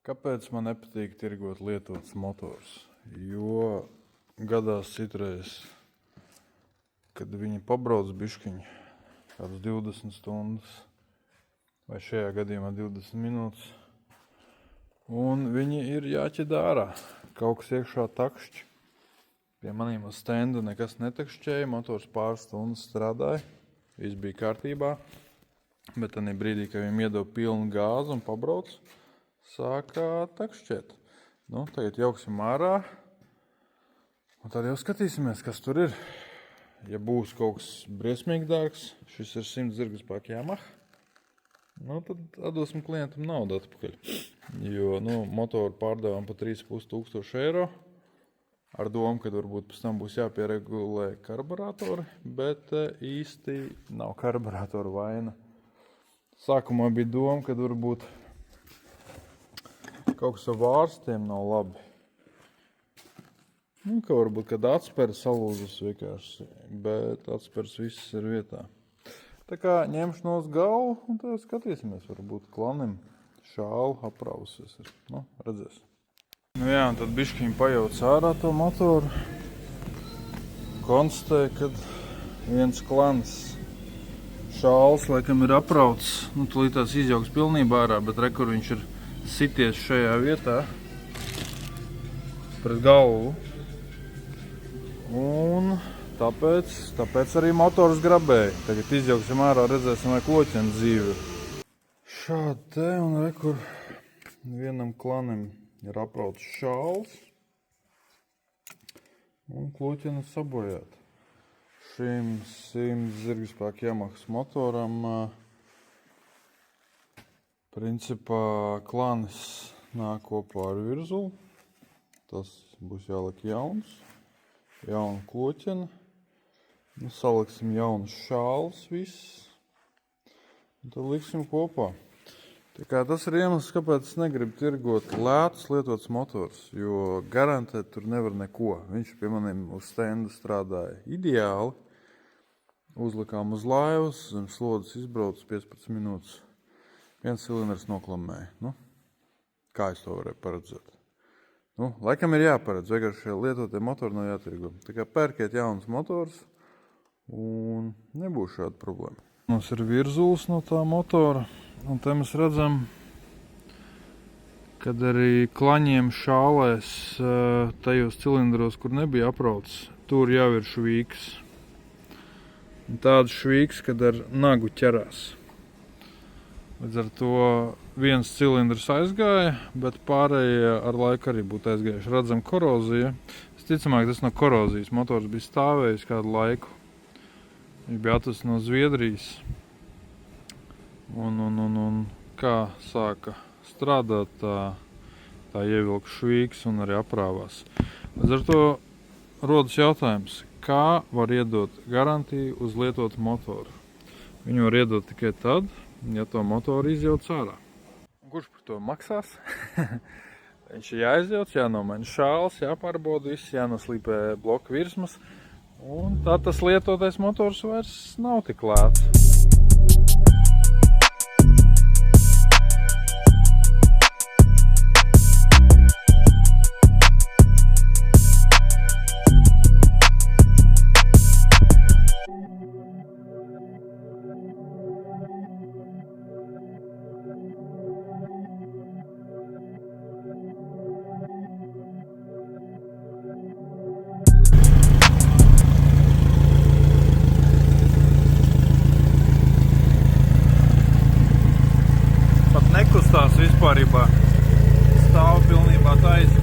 Kāpēc man nepatīk tirgot lietotus motors? Jo gadās citreiz, kad viņi pabrauc biškiņi kādas 20 stundas vai šajā gadījumā 20 minūtes, un viņi ir jāķed ārā. Kaut kas iekšā takšķi. Pie maniem uz stenda nekas netakšķēja, motors pāris stundas strādāja, viss bija kārtībā, bet tādā brīdī, kad viņam iedod pilnu gāzi un pabrauc, sāka takšķēt. Tagad jauksim ārā, un tad jau skatīsimies, kas tur ir. Ja būs kaut kas briesmīgi dārgs, šis ir 100 zirgspēku Yamaha, tad atdosim klientam naudu atpakaļ. Jo motoru pārdevām pa 3500 eiro, ar domu, ka varbūt pēc tam būs jāpieregulē karburatori, bet īsti nav karburatora vaina. Sākumā bija doma, ka varbūt kaut kas ar vārstiem nav labi. Ka varbūt, kad atspērs salūzas vienkārši, bet atspērs viss ir vietā. Tā kā ņemšu no galvu un tad skatīsimies, varbūt klanim šālu aprausies. Redzēs. Un tad bišķiņi pajauc ārā to motoru. Konstatēja, kad viens klans šāls laikam ir aprauts. Tūlīt tās izjauks pilnībā ārā, bet kur viņš ir sities šajā vietā pret galvu. Un tāpēc arī motors grabēja. Tagad izjauksim ārā, redzēsim, vai kloķena dzīve. Šādi te un kur vienam klanim ir aprauts šāls un kloķena sabojāta. Šim 100 zirgspēku Yamahas motoram principā klanis nāk kopā ar virzulu. Tas būs jāliek jauns, jauna kloķena. Saliksim jaunus šālus viss un tad liksim kopā. Tā kā tas ir iemesls, kāpēc es negribu tirgot lētus lietotus motors, jo garantēt tur nevar neko. Viņš pie maniem uz stenda strādāja ideāli. Uzlikām uz laivas, zem slodes izbraucis 15 minūtes. Viens cilindrs noklamēja. Kā es to varēju paredzēt? Laikam ir jāparedz, vienkārši šie lietotie motori nav jātirgo. Tā kā pērkiet jaunus motors un nebūs šāda problēma. Mums ir virzulis no tā motora. Un te mēs redzam, kad arī klaņiem šālēs tajos cilindros, kur nebija aprauts, tur jau ir švīks. Tāds švīks, kad ar nagu ķerās. Līdz ar to viens cilindrs aizgāja, bet pārējie ar laiku arī būtu aizgājuši. Redzam koroziju. Visticamāk, tas no korozijas. Motors bija stāvējis kādu laiku. Viņš bija atvests no Zviedrijas. Un kā sāka strādāt, tā ievilka švīks un arī aprāvās. Līdz ar to rodas jautājums, kā var iedot garantiju uz lietotu motoru? Viņu var iedot tikai tad, ja to motoru izjauc ārā. Kurš par to maksās? Viņš ir jāizjauc, jānomaina šāls, jāpārbauda viss, jānoslīpē bloku virsmas. Un tā tas lietotais motors vairs nav tik lēts. Nekustās vispārībā, stāv pilnībā taisni.